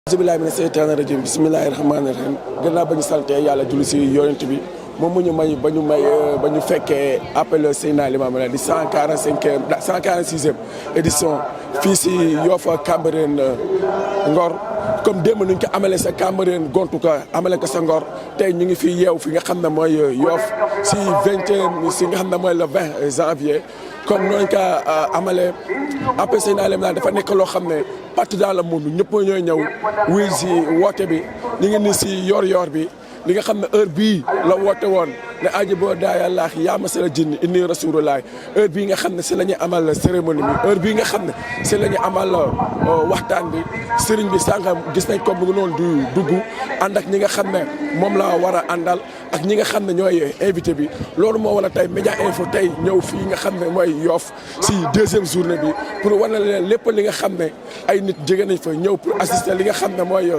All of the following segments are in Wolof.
bismillahi mina seytaani rajim bismillahi rahmaani rahim gannaaw ba ñu sante yàlla julli si yonent bi moom mu ñu may ba ñu fekkee appel Seydina Limamou Laye di 146e édition fii si Yoff Cambérène Ngor comme démb nuñ ko amalee sa Cambérène gontu ko amale ko sa Ngor tey ñu ngi fi yeew fi nga xam ne mooy Yoff si si nga xam ne mooy le 20 janvier comme nooñu ko amalee appel Seydina Limamou Laye dafa nekk loo xam ne partout dans le monde ñëpp ñooy ñëw wuy si woote bi ñu ngi ni si yor bi li nga xam ne heure bii la woote woon ne aji boo daaya laax yaa masala jinni inni rasulullah heure bii nga xam ne si la ñuy amal cérémonie bi heure bii nga xam ne si la ñuy amal waxtaan bi sëriñ bi sànq gis nañ ko mu ngi noonu du dugg ànd ak ñi nga xam ne moom la war a àndal ak ñi nga xam ne ñooy invité bi loolu moo wala tey Média Info tey ñëw fii nga xam ne mooy Yoff si deuxième journée bi pour wane leen lépp li nga xam ne ay nit jóge nañ fa ñëw pour assister li nga xam ne mooy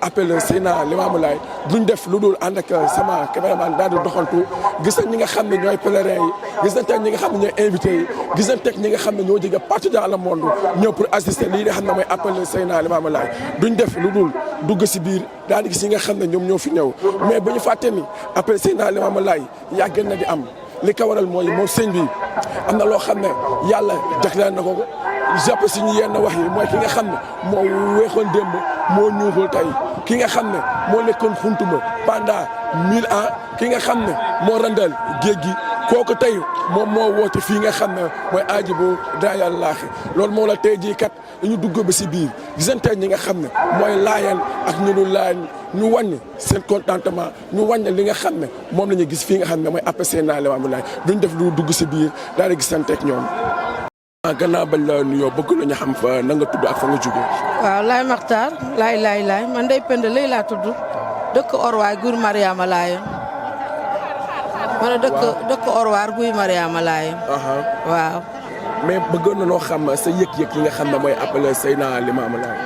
appel Seydina Limamou Laye duñ def lu dul ànd ak sama cameraman daal di doxantu gis nañ ñi nga xam ne ñooy pèlerins yi gis nañ tey ñi nga xam ne ñooy invités yi gis nañ teg ñi nga xam ne ñoo jóge partout dans le monde ñëw pour assister lii nga xam ne mooy appel Seydina Limamou Laye duñ def lu dul dugg si biir daal di gis ñi nga xam ne ñoom ñoo fi ñëw mais bu ñu fàtte ni appel Seydina Limamou Laye yàgg na di am li ko waral mooy moom sëñ bi am na loo xam ne yàlla jagleel na ko jàpp suñu yenn wax yi mooy ki nga xam ne moo weexoon démb moo ñuuxul tey ki nga xam ne moo nekkoon xuntuma pendant 1000 ans ki nga xam ne moo randal géej gi kooku tey moom moo woote fii nga xam ne mooy aaji bu daayal laaxi loolu moo la tey jii kat dañu dugg ba si biir gisante ñi nga xam ne mooy laayeen ak ñu dul laayeen ñu wàññi seen contentement ñu wàññi li nga xam ne moom la ñu gis fii nga xam ne mooy appel Seydina Limamou Laye duñ def lu dugg si biir daal di gisante ak ñoom. gannaaw bañ la nuyoo bëgg nañu xam fa na nga tudd ak fa nga jógee. waaw Laye Makhtar laay man day Penda lay laa tudd dëkk Orwaay Guy Mariama Laye. man dëkk Orwaar Guy Mariama Laye. waaw. mais bëggoon na noo xam sa yëg-yëg yi nga xam ne mooy appel Seydina Limamou Laye.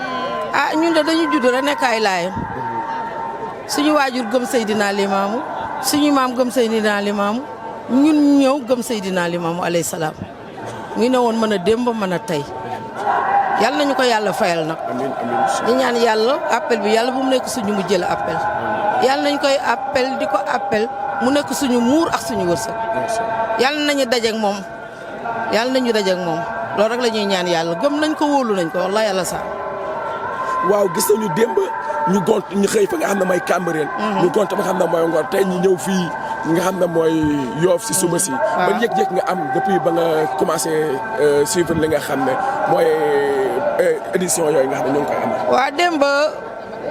ah ñun de dañu judd rek nekk ay Laye. suñu waajur gëm Seydina Limamou suñu maam gëm Seydina Limamou ñun ñëw gëm Seydina Limamou alayhi salaam. ngi ne woon mën a démb mën a tey yàlla nañu ko yàlla fayal nag. amiin amiin. di ñaan yàlla appel bi yàlla bu mu nekk suñu mu jël appel. yàlla nañ koy appel di ko appel mu nekk suñu muur ak suñu wërsëg. yàlla nañu dajeeg moom loolu rek la ñuy ñaan yàlla gëm nañ ko wóolu nañ ko wallaahi yàlla sax. waaw gis nañu démb ñu gont ñu xëy fa nga xam ne mooy Cambérène. ñu gont ba nga xam ne mooy Ngor tey ñu ñëw fii nga xam ne mooy Yoff si suba si. ban yëg-yëg nga am depuis ba nga commencé suivre li nga xam ne mooy édition yooyu nga xam ne ñu ngi koy amal. waaw démb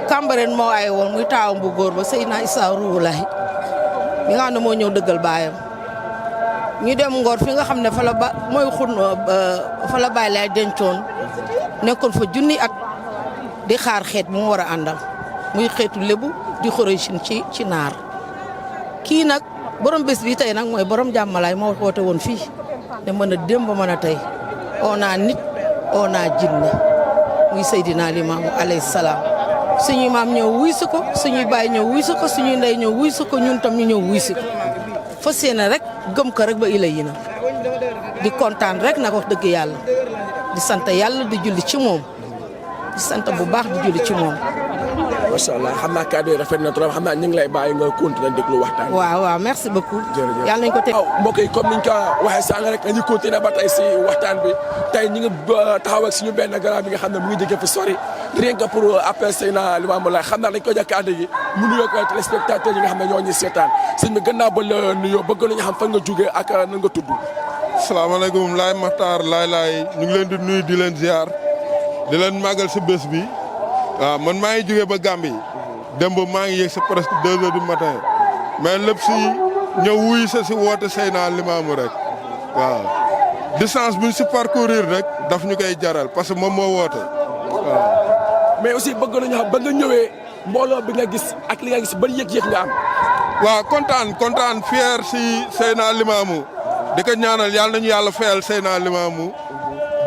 Cambérène moo ay woon muy taawam bu góor ba Seydina Issa Rouhou Laye mi nga xam ne moo ñëw dëggal baayam ñu dem Ngor fi nga xam ne fa la Baay Laay dencoon nekkoon fa junni at di xaar xeet bu mu war a àndal muy xeetu lébu di xoreysin ci naar kii nag borom bés bi tey nag mooy borom jàmmalaay moo woote woon fii ne mën a démb mën a tey oo naa nit oo naa jinne muy Seydina Limamou alayhi salaam suñuy maam ñëw wuy si ko suñuy baay ñëw wuy si ko suñuy ndey ñëw wuy si ko ñun tam ñu ñëw wuy si ko fas yéene rek gëm ko rek ba ila yi na di kontaan rek nag wax dëgg yàlla di sant yàlla di julli ci moom di sant bu baax di julli ci moom. macha allah xam naa kàddu yi rafet na trop xam naa ñu ngi lay bàyyi nga continuer déglu waxtaan. waaw merci beaucoup. jërëjëf yàlla nañu ko teg. waaw mbokk yi comme niñ ko waxee sànq rek dañuy continuer ba tey si waxtaan bi tey ñu ngi taxaw ak suñu benn grand bi nga xam ne mu ngi jóge fi sori rien que pour appel Seydina Limamou Laye xam naa dañ ko jox kàddu gi mu nuyoo ko téléspectateurs yi nga xam ne ñoo ñuy seetaan sëñ bi gannaaw ba la nuyoo bëgg nañu xam fan nga jógee ak nan nga tudd. salaamaaleykum Laye Makhtar Laye ñu ngi leen di nuyu di leen ziar di leen màggal si bés bi waaw man maa ngi jógee ba Gambie démb maa ngi yegg si presque 2 heures du matin mais lépp si ñëw wuyu sa si woote Seydina Limamou rek waaw distance bi ñu si parcourir rek daf ñu koy jaral parce que moom moo woote waaw. mais aussi bëgg nañu xam ba nga ñëwee mbooloo bi nga gis ak li nga gis ban yëg-yëg nga am. waaw kontaan fier si Seydina Limamou di ko ñaanal yàlla nañu yàlla fayal Seydina Limamou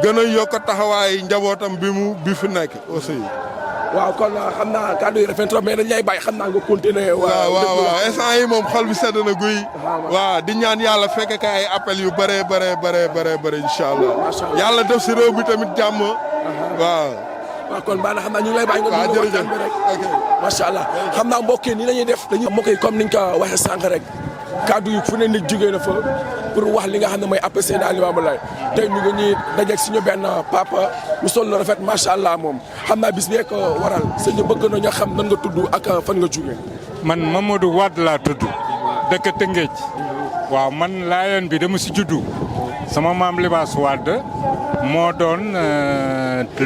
gën a yokk taxawaay njabootam bi fi nekk aussi. waaw kon xam naa kàddu yi rafet trop mais dañ lay bàyyi xam naa nga continuer. waaw instant yi moom xol bi sedd na guy. waaw di ñaan yàlla fekk ka ay appel yu bëree incha allah. yàlla def si réew mi tamit jàmm. waaw. waaw kon baax na xam naa ñu ngi lay bàyyi nga dugg waxtaan bi rek. ok macha allah xam naa mbokk yi nii la ñuy def. mbokk yi comme niñ ko waxee sànq rek kaddu yi fu ne nit jógee na fa pour wax li nga xam ne mooy appel Seydina Limamou Laye tey ñu ngi ñuy dajeeg suñu benn papa mu sol lu rafet macha allah moom xam naa bis bee ko waral sëñ bi bëgg nañu xam nan nga tudd ak fan nga jógee. man Mamadou Wade laa tudd dëkk Tëngéej waaw man Laayeen bi dama si juddu sama maam Libaas Wade moo doon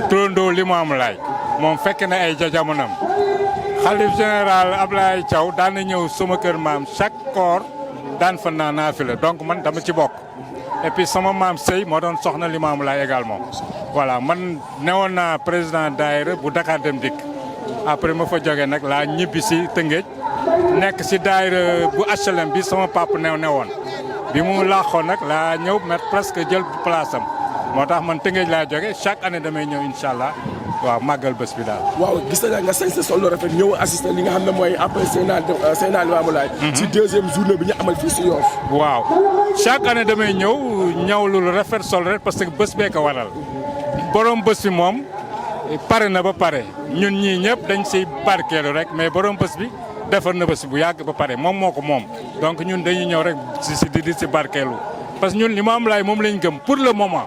turandoo Limamou Laye moom fekk na ay jamonoom xalif général Ablaye Thiaw daan na ñëw sama kër maam chaque koor daan fa naafila donc man dama ci bokk et puis sama maam Sey moo doon soxna Limamou Laye également voilà man newoon naa président daayira bu Dakar Dem Dikk après ma fa jógee nag laa ñibbi si Tëngéej nekk si daayira bu HLM bi sama papa newoon bi mu laaxoon nag laa ñëw mettre presque jël place am moo tax man Tëngéej laa jógee chaque année damay ñëw incha allah waaw màggal bés bi daal. waaw gis nañ nga sañ sa solo rafet ñëw assister li nga xam ne mooy appel Seydina Limamou Laye. ci deuxième journée bi ñu amal fii si Yoff. waaw chaque année damay ñëw lu rafet sol rek parce que bés bee ko waral borom bés bi moom pare na ba pare ñun ñii ñëpp dañ siy barkeelu rek mais borom bés bi defar na bés bu yàgg ba pare moom moo ko moom donc ñun dañuy ñëw rek di si barkeelu parce que ñun Limamou Laye moom lañ gëm pour le moment.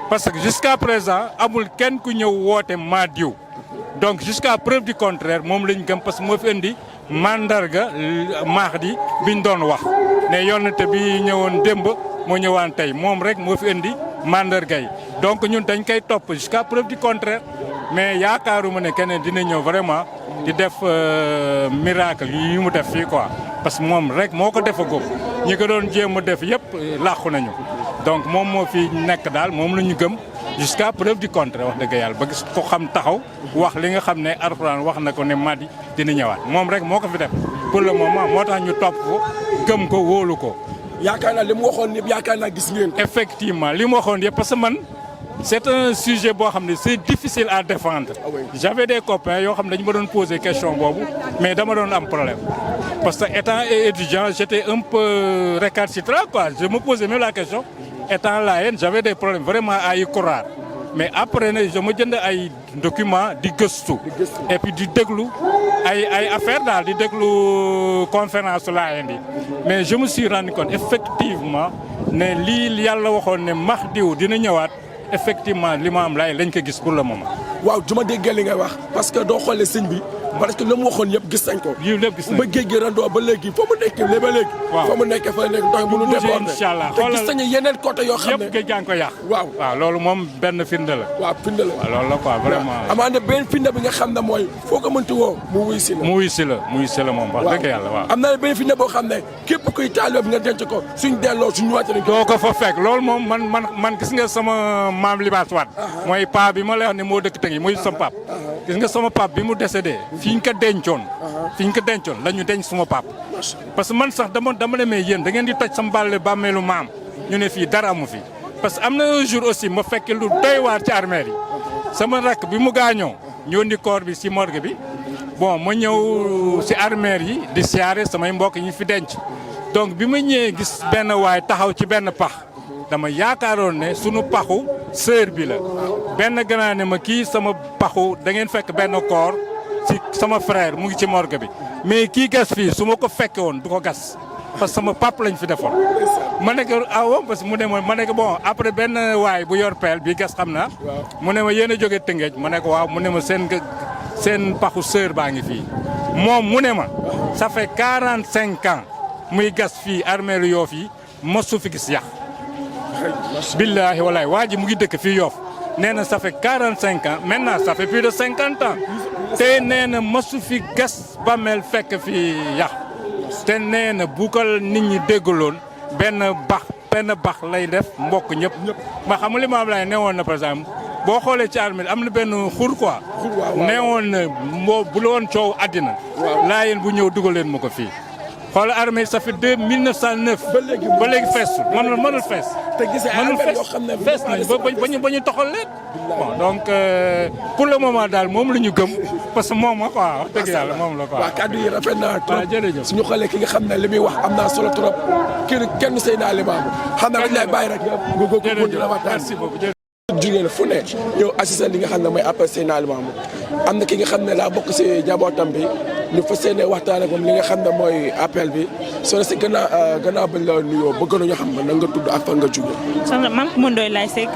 parce que jusqu'à présent amul kenn ku ñëw woote maa diw donc jusqu'à preuve du contraire moom lañ gëm parce que moo fi indi mandarga Mahdi biñ doon wax ne yonent bi ñëwoon démb moo ñëwaan tey moom rek moo fi indi mandarga yi donc ñun dañ koy topp jusqu'à preuve du contraire mais yaakaaruma ne keneen dina ñëw vraiment di def miracle yi mu def fii quoi parce que moom rek moo ko defagum ñi ko doon jéem a def yëpp làqu nañu donc moom moo fi nekk daal moom la ñu gëm jusqu'à preuve du contraire wax dëgg yàlla ba gis ko xam taxaw wax li nga xam ne Alxuraan wax na ko ne Mahdi dina ñëwaat moom rek moo ko fi def pour le moment moo tax ñu topp ko gëm ko wóolu ko. yaakaar naa li mu waxoon yëpp yaakaar naa gis ngeen. effectivement li mu waxoon yëpp parce que man c'est un sujet boo xam ne c'est difficile à défendre. J'avais des copains yoo xam ne dañu ma doon poser question boobu mais dama doon am problème parce que étant étudiant j'étais un peu récalcitrant quoi je me posais même la question. Étant Laayeen j'avais des problèmes vraiment à y croire mais après nag je ma jënd ay documents di gëstu et puis di déglu ay affaire daal di déglu conférence Laayeen yi mais je me suis rendu compte effectivement ne lii yàlla waxoon ne Mahdiw dina ñëwaat effectivement Limamou Laye lañ ko gis pour le moment. waaw du ma déggee li ngay wax parce que doo xoolee sëñ bi parce que li mu waxoon yëpp gis nañ ko. yii lépp gis nañ ko ba géej gi randoo ba léegi fa mu nekk ba léegi. waaw fa mu nekk fa nekk ndox mënu déborder. incha allah te gis nañu yeneen côté yoo xam ne yëpp géej gaa ngi ko yàq. waaw waaw loolu moom benn firnde la. waaw firnde la waaw loolu la quoi vraiment. amaana benn firnde bi nga xam ne mooy foo ko mënti woo mu wuy si la. mu wuy si la moom wax dëgg yàlla waaw. am na benn firnde boo xam ne képp kuy taalibe bi nga denc ko suñ delloo suñu wàcce nañ ko. doo ko fa fekk loolu moom man gis nga sama maam Libaas Wade mooy paa bi ma lay wax ne moo dëkk Tëngéej mooy sama pap gis nga sama pap bi mu décédé fi ñu ko dencoon la ñu denc suma pap parce que man sax dama demee yéen da ngeen di toj sama bàmmeelu maam ñu ne fii dara amu fi parce que am na un jour aussi ma fekk lu doy waar ci armère yi sama rakk bi mu gaañoo ñu indi corps bi si morgue bi bon ma ñëw si armère yi di siyaare samay mbokk yi fi denc donc bi ma ñëwee gis benn waay taxaw ci benn pax dama yaakaaroon ne sunu paxu sœur bi la benn grand ne ma kii sama paxu da ngeen fekk benn corps ci sama frère mu ngi ci morgue bi mais kii gas fii su ma ko fekke woon du ko gas parce que sama pap lañ fi defoon ma ne ko parce que mu ne ma ne ko bon après benn waay bu yor peel bi gas xam naa mu ne ma yéen a jóge Tëngéej ma ne ko waaw mu ne ma seen paxu sœur baa ngi fii moom mu ne ma ça fait 45 ans muy gas fii armeelu Yoff yi mosu fi gis yàq billaahi walaay waa ji mu ngi dëkk fii Yoff nee na ça fait 45 ans maintenant ça fait plus de 50 ans te nee na mosu fi gas bàmmeel fekk fi yàq te nee na bu ko nit ñi déggaloon benn bax lay def mbokk ñëpp ma xam nga Limamou Laye nee woon na par exemple boo xoolee ci armée am na benn xur quoi nee woon na bu la woon coow àddina Laayeen bu ñëw dugal leen ma ko fii xool armée ça fait 1909 ba léegi fees mënul fees te gisee mënul yoo xam ne fees nañ ba ñu toxal leen bon donc pour le moment daal moom la ñu gëm parce que moom la quoi wax dëgg yàlla moom la quoi. waaw kàddu yi rafet na trop jërëjëf suñu xoolee ki nga xam ne li muy wax am naa solo trop kenn Seydina Limamou xam naa dañ lay bàyyi rek nga góob ko continuer waxtaan. merci beaucoup. jugee na fu ne ñëw assister li nga xam ne mooy appel Seydina Limamou am na ki nga xam ne daa bokk si njabootam bi ñu fas yéene waxtaan ak moom li nga xam ne mooy appel bi soo si gannaaw bañ la nuyoo bëgg nañu xam na nga tudd ak fan nga jugee. soxna Mame Coumba Ndoye laay sekk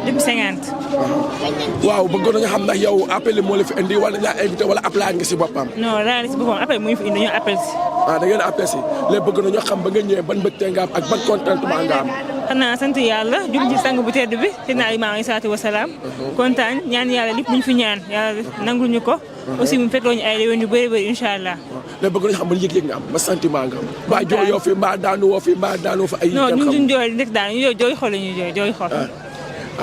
depuis 50. waaw bëgg nañu xam ndax yow appel yi moo la fi indi wala laa invité wala appelé nga si boppam. non daal si boppam appel mu ngi fi indi dañoo appel si. da ngeen a appel si léegi bëgg nañu xam ba nga ñëwee ban mbégte nga am ak ban contentement nga am. xanaa sant yàlla jug ci sang bu tedd bi Seydina Limamou alayhi salaatu wa salaam kontaan ñaan yàlla lépp lu ñu fi ñaan yàlla nangul ñu ko aussi mu fekkoo ñu ay réew yu bëri bëri incha allah. léegi bëgg nañu xam ban yëg-yëg nga am ba sentiment nga am. mbaa jooy yoo fi mbaa daanu woo fi mbaa daanu fa ay. non ñun duñ jooy rek daal ñu jooy xol la ñuy jooy xol.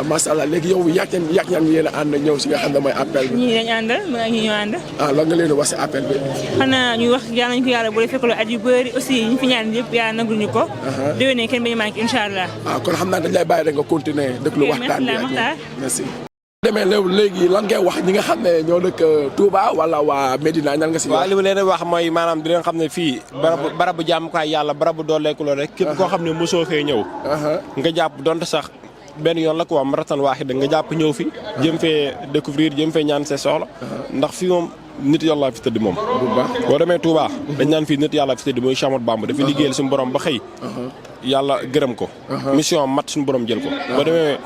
macha allah léegi yow yàq ñaan yéen a ànd ñëw si nga xam ne mooy appel bi. ñii dañ àndal ma ñi ñoo ànd. lan nga leen di wax si appel bi. xanaa ñuy wax yàlla nañu ko yàlla boole fekkaloo at yu bëri aussi ñu fi ñaan yëpp yàlla nangul ñu ko. déwénee kenn bañu manqué incha allah. kon xam naa dañ lay bàyyi rek nga continuer déglu waxtaan bi ak merci. demee léegi lan ngay wax ñi nga xam ne ñoo dëkk Touba wala waa Medina ñan nga si. waaw li ma leen di wax mooy maanaam di leen xam ne fii barabu jàmmukaay yàlla barabu dooleeku la rek. képp koo xam ne mosoo fee ñëw. nga jàpp donte sax benn yoon la quoi maratan waaxida nga jàpp ñëw fi. jëm fee découvrir jëm fee ñaan see soxla. ndax fii moom nit yàlla fi tëdd moom. boo demee Touba. dañ naan fii nit yàlla fi tëdd mooy Cheikh Ahmadou Bamba dafa liggéeyal suñu borom ba xëy. yàlla gërëm ko. mission mat suñu borom jël ko. boo demee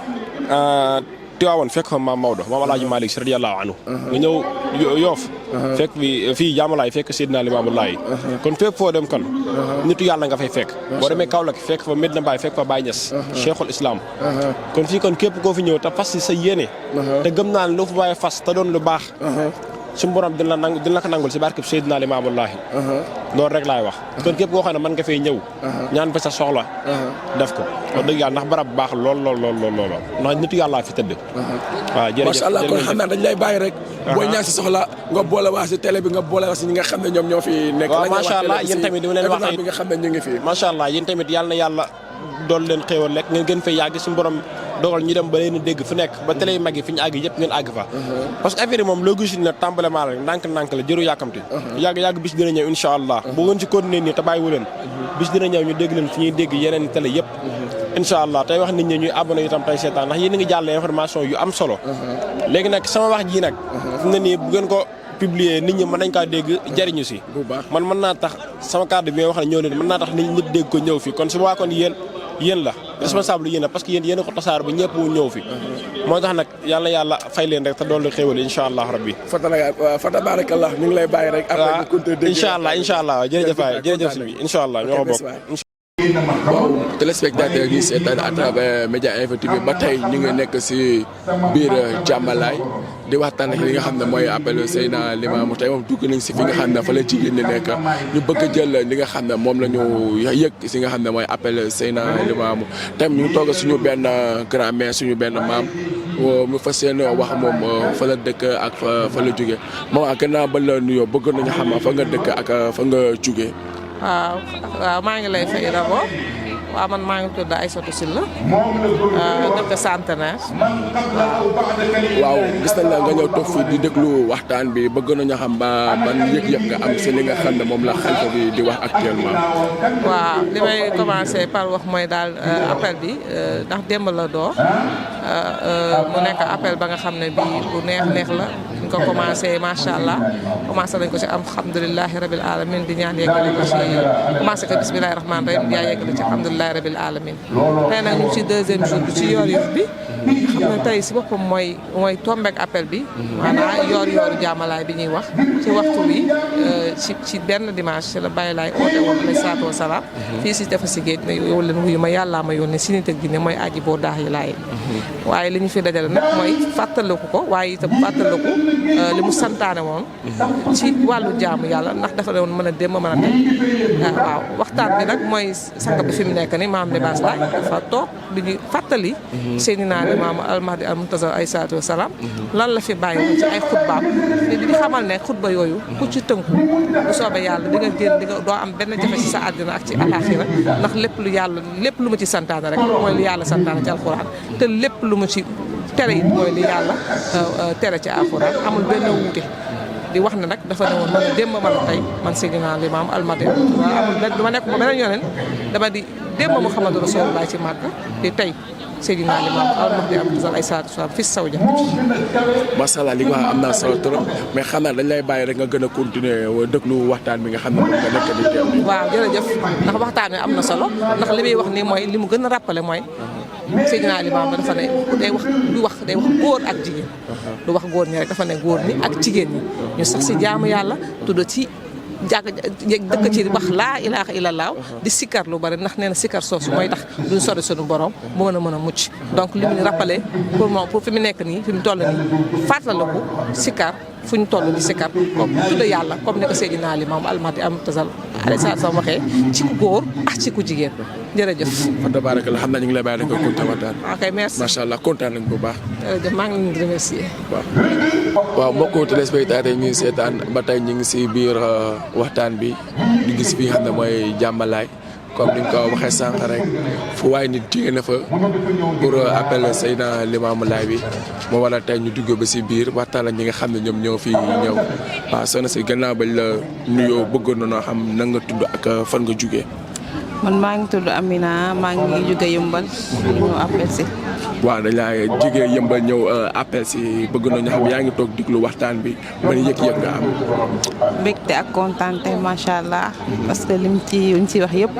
Tiwaawoon fekk fa maam Maodo maam Alaaji Malick Si radiyallaahu anhu nga ñëw Yoof fekk fii Jaamalaay fekk Seydina Limaamu Laay kon fépp foo dem kan nitu yàlla nga fay fekk boo demee Kaolack fekk fa Medina Baye fekk fa Baye Niass Cheikhul Islam kon fii kon képp koo fi ñëw te fas si sa yéene te gëm naa ne lu fa waaye fas te doon lu baax suñu borom dina la ko nangul si barkeb Seydina Limaamu Laay loolu rek laay wax kon képp koo xam ne mën nga fay ñëw ñaan fa sa soxla def ko wax dëgg yàlla ndax barab bu baax lool ndax nitu yàlla fi tëdd waaw jërëjëf macha allah kon xam naa dañ lay bàyyi rek booy ñaan si soxla nga boole waa si télé bi nga boole waa si ñi nga xam ne ñoom ñoo fi nekk waaw macha allah yéen tamit dama leen wax bi nga xam ne ñu ngi fi macha allah yéen tamit yàlla na yàlla dool leen xéewal rek ngeen gën fay yàgg suñu borom dogal ñu dem ba leen dégg fu nekk ba télé yu mag yi fi ñu àgg yëpp ngeen àgg fa parce que affaire yi moom loo gis ne tàmbalement rek ndànk la jëru yàkkamti yàgg bis dina ñëw incha allah bu ngeen ci continuer nii te bàyyiwu leen bis dina ñëw ñu dégg leen fi ñuy dégg yeneen télé yëpp incha allah tey wax nit ñi ñuy abonné itam tey seetaan ndax yéen a ngi jàll information yu am solo léegi nag sama wax ji nag fi mu ne nii bu ngeen ko publier nit ñi mën nañ kaa dégg jariñu si man mën naa tax sama kàddu bi may wax ne ñëw leen mën naa tax nit dégg ko ñëw fi kon su ma waa kon yéen la responsable yéen la parce que yéen a ko tasaar ba ñëpp wu ñëw fi moo tax nag yàlla fay leen rek te doolu xéwal incha allah rabbi fa tabarakallah ñu ngi lay bàyyi rek après ñu continuer incha allah jërëjëf waay jërëjëf si bi incha allah ñoo ko bokk waaw téléspectateurs yi seetaan à travers Média Info TV ba tey ñu ngi nekk si biir Jàmmalaay di waxtaan ak li nga xam ne mooy appel Seydina Limamou tey moom dugg nañ si fi nga xam ne fa la jigéen ñi nekk ñu bëgg a jël li nga xam ne moom la ñu yëg si nga xam ne mooy appel Seydina Limamou tey ñu ngi toog suñu benn grand-mère suñu benn maam mu fas yéene wax moom fa la dëkk ak fa la jóge moom ak gannaaw ba la nuyoo bëgg nañu xam fa nga dëkk ak fa nga jóge waaw maa ngi lay fay Rabo waaw man maa ngi tudd Aïssatou Sylla dëkk Centenaire. waaw gis nañ la nga ñëw toog fii di déglu waxtaan bi bëgg nañu xam ban yëg-yëg nga am si li nga xam ne moom la xalifa bi di wax actuellement. waaw li may commencé par wax mooy daal appel bi ndax démb la door mu nekk appel ba nga xam ne bii bu neex la ñu ko commencé macha allah commencé nañ ko ci alhamdulilahi rabil alamin di ñaan yeggale ko ci commencé ko bismillahi rahmaani rahim yaa yeggale ci alhamdulilahi rabil alamin tey nag ñu ngi ci deuxième jour bi ci yor bi xam ne tey si boppam mooy tombeek appel bi maanaam yooru Jàmmalaay bi ñuy wax ci waxtu wi ci benn dimanche ci la Baye Laay oote woon alayhi salaatu wa salaam fii si defa si géej ne yow leen wuyu ma yàllaa ma yónnee si nit ak jinne mooy aji boo daax yi laay waaye li ñu fi dajale nag mooy fàttaliku ko waaye itam fàttaliku li mu santaane woon ci wàllu jaamu yàlla ndax dafa doon mën a dem mën a tey waaw waxtaan bi nag mooy sang bi fi mu nekk ni maam Libaas Laay dafa toog di ñu fàttali Seydina Limaamu Almahdi al Muntazar alayhi salaatu wa salaam lan la fi bàyyi woon ci ay xutbaam di xamal ne xutba yooyu ku ci tënku bu soobee yàlla di nga génn doo am benn jafe ci sa àddina ak ci alaaxira ndax lépp lu mu ci santaane rek mooy li yàlla santaane ci alxuraan te lépp lu mu ci tere it mooy li yàlla tere ci alxuraan amul benn wuute di wax ne nag dafa ne woon mën a démb mën a tey man Seydina Limaamu Almahdi waaw amul benn dama nekk ba beneen yoneen dama di démb Muhammadu Rasulullah ci màgg di tey Seydina Limamou al-Mahdi am ay salaatu salaam fii saw ja. macha allah li nga wax am naa solo trop mais xam naa dañ lay bàyyi rek nga gën a continuer déglu waxtaan bi nga xam ne moom nga nekk di teew. waaw jërëjëf ndax waxtaan wi am na solo ndax li muy wax nii mooy li mu gën a rappelé mooy Seydina Limamou dafa ne day wax góor ak jigéen. du wax góor ñi rek dafa ne góor ñi ak jigéen ñi ñu sax si jaamu yàlla tudd ci. dëkk ci wax laa ilaaha illallah di sikkar lu bari ndax nee na sikkar soosu mooy tax duñ sori suñu borom bu mën a mucc donc li mu ñu rappelé pour fi mu nekk nii fi mu toll nii fàttaliku sikkar fu ñu toll di sikkar comme tudd yàlla comme ni ko Seydina Limamou al-Mahdi am tasal alayhi salaam waxee ci ku góor ak ci ku jigéen jërëjëf. fa tabarakallah xam naa ñu ngi lay bàyyi rek nga kontaan waxtaan. ok merci macha allah kontaan nañ bu baax. jërëjëf maa ngi leen di remercier. waaw mbokku téléspectateurs yi ñuy seetaan ba tey ñu ngi si biir waxtaan bi ñu gis fi nga xam ne mooy jàmmalaay comme ni nga ko waxee sànq rek fu waaye nit jóge na fa pour appel Seydina Limamou Laye bi moo waral tey ñu dugg ba si biir waxtaan ak ñi nga xam ne ñoom ñoo fi ñëw waaw soxna si gannaaw bañ la nuyoo bëggoon na noo xam nan nga tudd ak fan nga jugee. man maa ngi tudd Amina maa ngi jóge Yëmbal ñu appel si. waaw dañ laa jógee Yëmbal ñëw appel si bëgg nañu xam yaa ngi toog diglu waxtaan bi man yëg-yëg nga am. mbégte ak kontaante macha allah parce que liñ ci wax yëpp.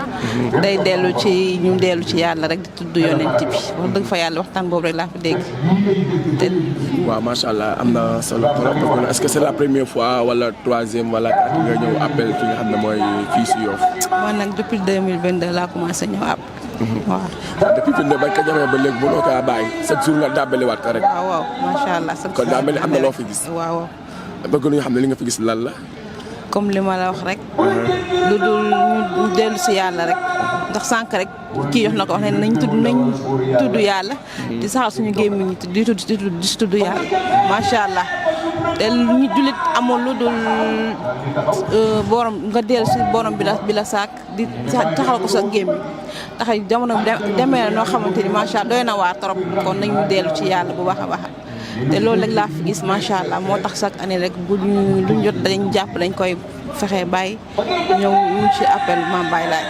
day dellu ci yàlla rek di tudd yonent bi wax dëgg fa yàlla waxtaan boobu rek laa fa dégg te. waaw macha allah am na solo trop est-ce que c'est la première fois wala troisième wala quatrième nga ñëw appel fi nga xam ne mooy fii si Yoff. man nag depuis 2022 laa commencé ñëw app. waaw. depuis fi mu ne bañ ko jamee ba léegi mënoo kaa bàyyi chaque jour nga dàbbaliwaat ko rek. waaw macha allah. kon daa mel ni am na loo fi gis. waaw. bëgg nañu xam ne li nga fi gis lan la. comme li ma la wax rek. lu dul ñu dellu si yàlla rek. ndax sànq rek kii wax na ko wax ne nañ tudd yàlla. di saxal suñu gémmiñ di tudd yàlla macha allah. te ñu jullit amul lu dul borom nga dellu si borom bi la sàkk di taxal ko sa gémmiñ tax jamono bi demee na noo xamante ni macha allah doy na waar trop kon nañu dellu ci yàlla bu baax a baax te loolu rek laa fi gis macha allah moo tax chaque année rek bu luñ jot dañ jàpp dañ koy fexe bàyyi ñëw ñu ci appel Mame Baye Laye.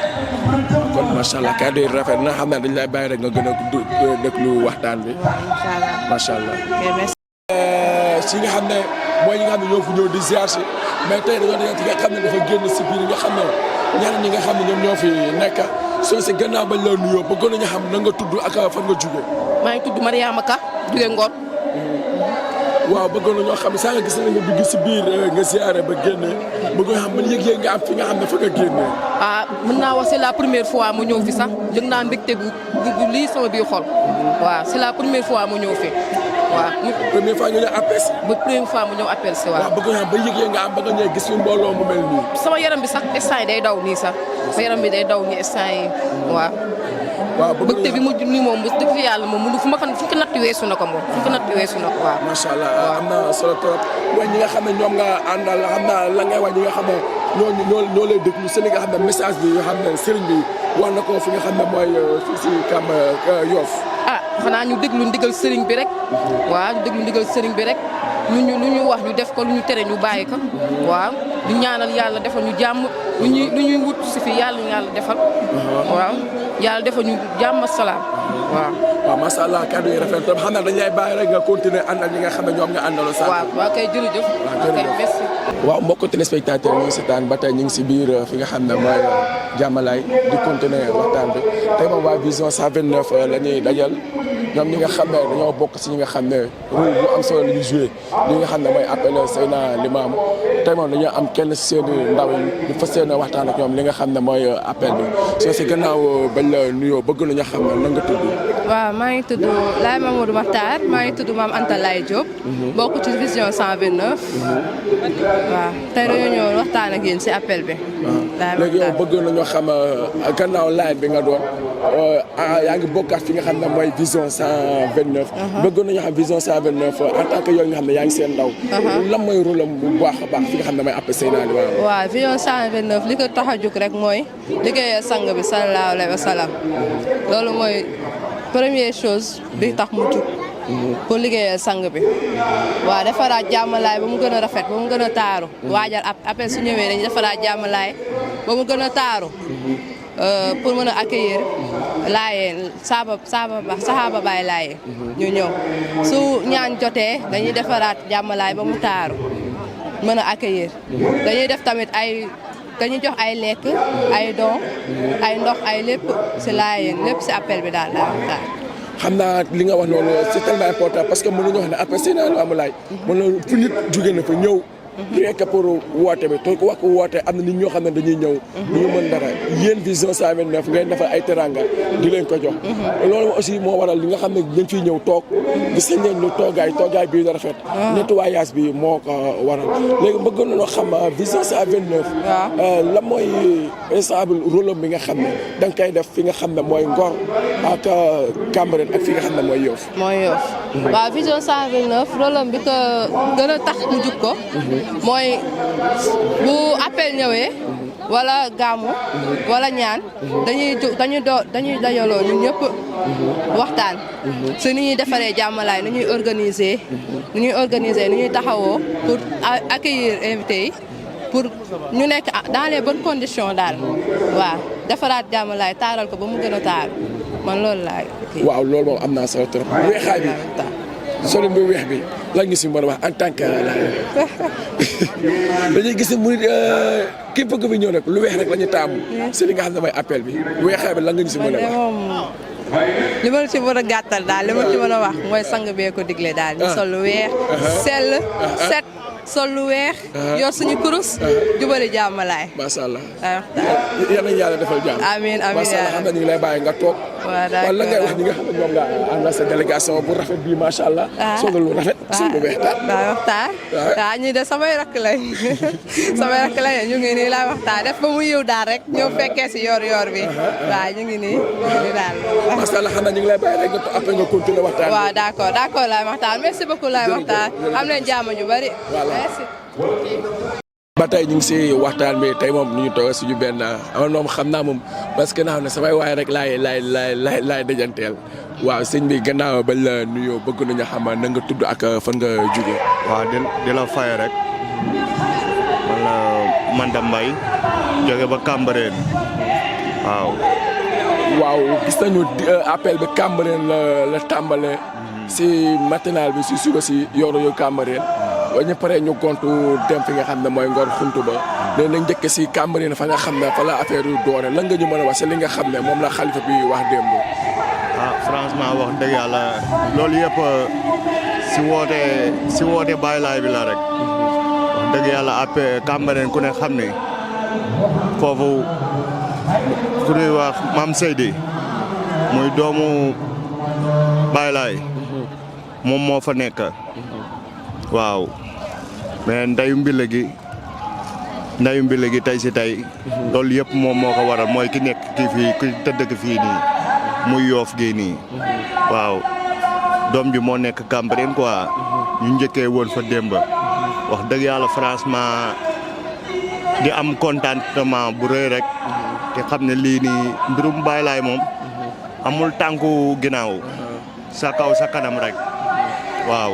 kon macha allah kàddu yi rafet na xam naa dañ lay bàyyi rek nga gën a déglu waxtaan bi. incha allah macha allah. merci. si nga xam ne mooy ñi nga xam ne ñoo fi ñëw di ziar si mais tey dañoo dañoo nga xam ne dafa génn si biir nga xam ne ñeneen ñi nga xam ne ñoom ñoo fi nekk soo si gannaaw bañ la nuyoo bëggoon nañu xam na nga tudd ak fan nga jugee. maa ngi tudd Mariama Ka jugee Ngor. waaw bëggoon nañoo xam ne saa nga gis nañ nga dugg si biir nga ziare ba génne bëggoon xam man yëg-yëg nga am fi nga xam ne fa nga génnee. ah mën naa wax c'est la première fois mu ñëw fi sax yëg naa mbégte bu lii sama biir xol. waaw c'est la première fois mu ñëw fi. waaw première fois nga ñëw appel si. ba première fois mu ñëw appel si waaw. waaw bëgg naa ba yëg-yëg nga am ba nga ñëw gis fi mbooloo mu mel nii. sama yaram bi sax instant yi day daw nii sax sama yaram bi day daw nii instant yi waaw. waaw bëgte bi mujj nii moom bu dëgg fi yàlla moom mënu fu ma ko natt weesu na ko moom fu ko natt weesu na ko waaw. macha allah am na solo trop waaye ñi nga xam ne ñoom nga àndal xam naa la ngay wax ñi nga xam ne ñoo lay déglu si li nga xam ne message bi nga xam ne sëriñ bi wax na ko fi nga xam ne mooy fii si Kam Yoff. ah xanaa ñu déglu ndigal sëriñ bi rek. waaw ñu déglu ndigal sëriñ bi rek lu ñu wax ñu def ko lu ñu tere ñu bàyyi ko. waaw ñu ñaanal yàlla defal ñu jàmm lu ñuy wut si fi yàlla ñu yàlla defal. waaw yàlla defal ñu jàmm salaam waaw. waaw macha allah kàddu yi rafet tam xam naa dañu lay bàyyi rek nga continuer ànd ak ñi nga xam ne ñoom nga àndaloo. waaw kay jërëjëf. waaw kay merci. waaw mbokk téléspectateur ñu ngi seetaan ba tey ñu ngi si biir fi nga xam ne mooy jàmmalaay di continuer waxtaan bi tey moom waa vision 129 la ñuy dajal ñoom ñi nga xam ne dañoo bokk si ñi nga xam ne rôle bu am solo la ñuy joué li nga xam ne mooy appel Seydina Limamou tey moom dañoo am kenn si seen ndaw yi ñu fas yéene waxtaan ak ñoom li nga xam ne mooy appel bi soo si gannaaw bañ la nuyoo bëgg nañu xam na nga tudd. waaw maa ngi tudd Laye Mamadou Makhtar maa ngi tudd Mame Anta Laye Diop. bokk ci vision 129. waaw tey dañoo ñëw waxtaan ak yéen si appel bi. léegi yow bëgg nañoo xam gannaaw laay bi nga doon yaa ngi bokkaat fi nga xam ne mooy vision 129. bëgg nañoo xam vision 129 en tant que yow nga xam ne yaa ngi seen ndaw. lan mooy rôle am bu baax a baax fi nga xam ne mooy appel Seydina Limamou. waaw vision 129 li ko tax a jóg rek mooy liggéeyal sang bi sallallahu alayhi wa sallam loolu mooy première chose bi tax mu jóg. pour liggéeyal sang bi waaw defaraat jàmmalaay ba mu gën a rafet ba mu gën a taaru waajal appel su ñëwee dañuy defaraat jàmmalaay ba mu gën a taaru pour mën a accueillir laayeen saxaaba baay laayeen ñu ñëw su ñaan jotee dañuy defaraat jàmmalaay ba mu taaru mën a accueillir dañuy def tamit dañuy jox ay lekk ay don ay ndox ay lépp si laayeen lépp si appel bi daal waxtaan. xam naa li nga wax noonu c'est tellement important parce que mënuñu wax ne après Seydina Limamou Laye mën na fu nit jóge na fa ñëw rekk pour woote bi te ku wax ko woote am na nit ñoo xam ne dañuy ñëw du ñu mën dara yéen Vision 129 ngay defal ay teranga di leen ko jox loolu aussi moo waral li nga xam ne dañ fiy ñëw toog gis nañ leen ñu toogaay bii da rafet nettoyage bi moo ko waral léegi bëgg nañoo xam Vision 129 la mooy responsable rôle bi nga xam ne da nga koy def fi nga xam ne mooy Ngor ak Cambérène ak fi nga xam ne mooy Yoff waaw Vision 129 rôle bi ko gën a tax mu jug ko mooy bu appel ñëwee wala gàmmu wala ñaan dañuy dajaloo ñun ñëpp waxtaan si ni ñuy defaree jàmmalaay ni ñuy organiser ni ñuy taxawoo pour accueillir invités yi pour ñu nekk dans les bonnes conditions daal waaw defaraat jàmmalaay taaral ko ba mu gën a taar man loolu laay. waaw loolu moom am naa solo trop weexaay bi solin bu weex bi lan nga si mën a wax en tant que dañuy gis ne mu képp ku fi ñëw rek lu weex rek la ñu taamu si li nga xam ne mooy appel bi weexaay bi lan nga ñu si mën a wax. li ma ci mën a gàttal daal li ma ci mën a wax mooy sang bee ko digle daal ñu sol lu weex sell set sol lu weex yor suñu kurus jubali jàmmalaay. macha allah yal nañu yàlla defal jàmm. amiin amiin macha allah xam na ñu ngi lay bàyyi nga toog. waaw d'accord wala ngay wax ñi nga xam ne ñoom nga àndal sa délégation bu rafet bii macha allah. sol lu rafet sol bu weex taal. waaw waxtaan waaw ñii de samay rakk lañ ñu ngi nii laay waxtaan def ba mu yiw daal rek ñëw fekkee si yor bi waaw ñu ngi nii daal. macha allah xam na ñu ngi lay bàyyi rek nga après nga continuer waxtaan. waaw d'accord laay waxtaan merci beaucoup laay waxtaan am leen jàmm ju bari. merci. ba tey ñu ngi si waxtaan bi tey moom ñu toog suñu benn amoon moom xam naa moom parce que naa xam ne samay waay rek laay dajanteel waaw sëñ bi gannaaw bañ la nuyoo bëgg nañu xam na nga tudd ak fan nga jóge. waaw di la fay rek man la Manda Mbaye jóge ba Cambérène waaw. waaw gis nañu appel bi Cambérène la tàmbale si matinal bi si suba si yoro yu Cambérène ba ñu paree ñu gontu dem fi nga xam ne mooy Ngor xuntu ba léegi nañ njëkk si Cambérène fa nga xam ne fa la affaire yu doore lan nga ñu mën a wax si li nga xam ne moom la xalifa bi wax démb. franchement wax dëgg yàlla loolu yëpp si woote Baay Laay bi la rek wax dëgg yàlla après Cambérène ku ne xam ne foofu ku ñuy wax Maam Seydi muy doomu Baay Laay moom moo fa nekk waaw mais ndayu mbile gi tey si tey loolu yëpp moom moo ko waral mooy ki nekk kii fii ki tëdd fii nii muy Yoff gi nii waaw doom ji moo nekk Cambérène quoi ñu njëkkee woon fa démb wax dëgg yàlla franchement di am contentement bu rëy rek te xam ne lii nii mbirum Baay Laay moom amul tànku ginnaaw sa kaw sa kanam rek waaw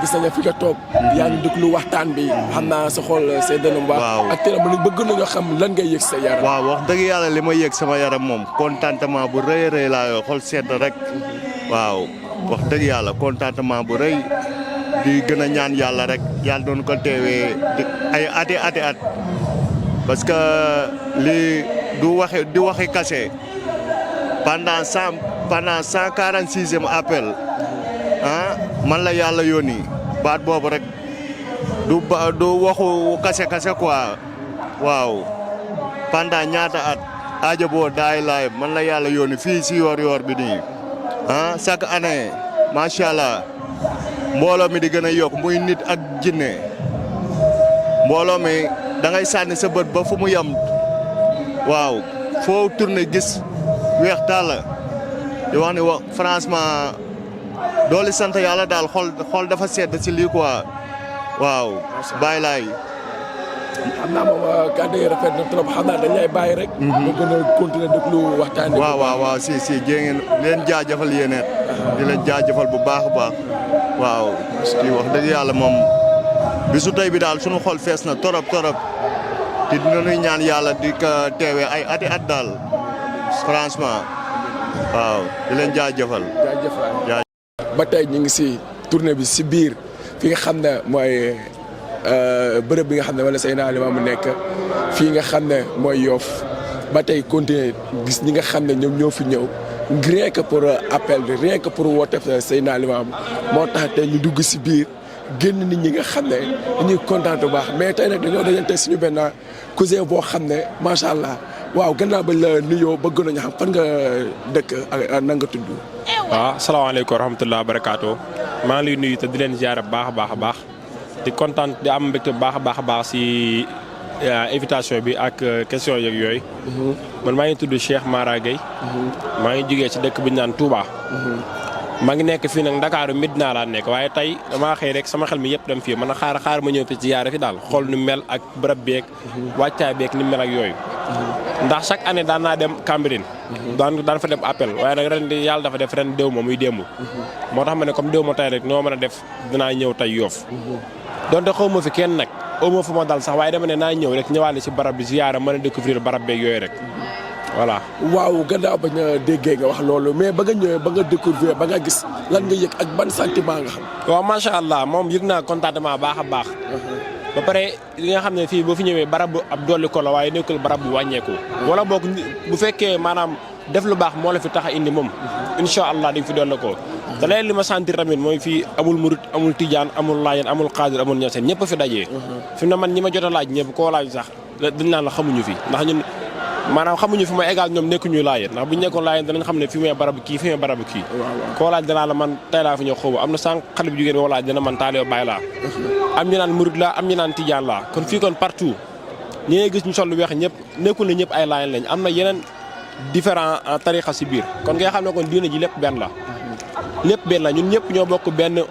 gis nañu fi nga toog yaa ngi déglu waxtaan bi xam naa sa xol say dënnu baax ak teel a bëgg nañoo xam lan ngay yëg sa yaram. waaw wax dëgg yàlla li ma yëg sama yaram moom contentement bu rëy laa yoo xol sedd rek waaw wax dëgg yàlla contentement bu rëy di gën a ñaan yàlla rek yàlla doon ko teewee ay ati at parce que lii di waxi kase pendant 146e appel man la yàlla yónni baat boobu rek du waxu kase quoi waaw pendant ñaata at aajo boo daay laay man la yàlla yónni fii si yoor bi nii chaque année macha allah mbooloo mi di gën a yokk muy nit ak jinne mbooloo mi da ngay sànni sa bët ba fu mu yam waaw foo tourné gis weex tàll di wax ni franchement dooli sant yàlla daal xol dafa sedd si lii quoi waaw Baay Laay xam naa moom kàddu yi rafet na trop xam naa dañ lay bàyyi rek. nga gën a continuer déglu waxtaan bi. waaw si ngeen leen jaajëfal yéeneet di leen jaajëfal bu baax a baax waaw kii wax dëgg yàlla moom bisu tey bi daal sunu xol fees na torop te dinañuy ñaan yàlla di ko teewee ay ati at daal franchement waaw di leen jaajëfal. ba tey ñu ngi si tournée bi si biir fi nga xam ne mooy bërëb bi nga xam ne wala Seydina Limaamu nekk fii nga xam ne mooy Yoff ba tey continuer gis ñi nga xam ne ñoom ñoo fi ñëw rien que pour appel bi rien que pour woote Seydina Limaamu moo tax tey ñu dugg si biir génn nit ñi nga xam ne dañuy kontaan bu baax mais tey nag dañoo dajante suñu benn cousin boo xam ne macha allah waaw gannaaw bañ la nuyoo bëgg nañu xam fan nga dëkk ak nan nga tudd. waaw asalaamaaleykum wa rahmatulah barakaatu maa ngi lay nuyu te di leen ziar bu baax a baax di kontaan di am mbégte bu baax a baax si invitation bi ak question yeeg yooyu. man maa ngi tudd Cheikh Mara Gueye. maa ngi jugee ci dëkk bi ñu naan Touba. maa ngi nekk fii nag Ndakaaru Medina laa nekk waaye tey damaa xëy rek sama xel mi yëpp dem fii man xaar ma ñëw fi ci yaare fi daal xool nu mel ak bërëb beeg. wàccaay beeg ni mel ak yooyu. ndax chaque année daan naa dem Cambérène. daan fa dem appel waaye nag ren di yàlla dafa def ren déw ma muy démb. moo tax ma ne comme déw ma tey rek noo mën a def dinaa ñëw tey Yoff. donte xaw ma fi kenn nag aw ma fu ma dal sax waaye dama ne naa ñëw rek ñëwaale si barab bi ziyaara mën a découvrir barab beeg yooyu rek. voilà. waaw gannaaw bañ a déggee nga wax loolu mais ba nga ñëwee ba nga découvrir ba nga gis lan nga yëg ak ban sentiment nga xam. waaw macha allah moom yëg naa contentement baax a baax. ba pare li nga xam ne fii boo fi ñëwee barab bu ab dolli ko la waaye nekkul barab bu wàññeeku. wala boog bu fekkee maanaam def lu baax moo la fi tax a indi moom. incha allah di nga fi dolli ko. te léegi li ma sentir tamit mooy fii amul murit amul tijaan amul laayeen amul xaadir amul ñaseen ñëpp a fi dajee. fi mu ne man ñi ma jot a laaj ñëpp koo laaj sax dañ naan la xamuñu fi ndax ñun maanaam xamuñu fi mooy égal ñoom nekkuñu laayeen ndax bu ñu nekkoon laayeen danañ xam ne fi may barabu kii fi may barabu kii. koo laaj danaa la man tey laa fi ñëw xaw am na sànq xale bu jigéen boo laaj dana man taalibe Baay laa am ñu naan murid laa am ñu naan tijaan laa kon fii kon partout ñi ngay gis ñu sol lu weex ñëpp nekkul ne ñëpp ay laayeen lañ am na yeneen différent tarixa si biir kon ngay xam ne kon diine ji lépp benn la lépp benn la ñun ñëpp ñoo bokk benn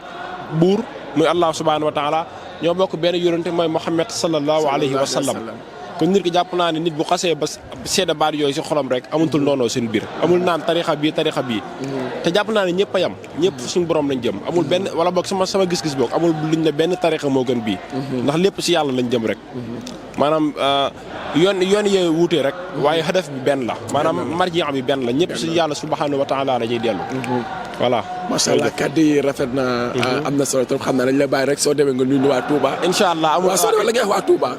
buur muy Allah subhanahu wa taala ñoo bokk benn yonente mooy Muhammad sallallahu alayhi wa sallam kon nit ki jàpp naa ne nit bu xasee ba seeda baat yooyu si xolam rek amutul noonu seen biir amul naan tarixa bii te jàpp naa ne ñëpp a yam ñëpp suñu borom lañ jëm amul benn wala boog sama gis-gis boog amul luñ ne benn tarixa moo gën bii ndax lépp si yàlla lañ jëm rek maanaam yoon yee wuutee rek waaye hadaf bi benn la maanaam marji bi benn la ñëpp si yàlla subhanahu wa taala la ñuy dellu voilà macha allah kàddu yi rafet na am na solo trop xam naa dañ la bàyyi rek soo demee nga nuyu waa Touba incha allah soo demee la ngay wax waa Touba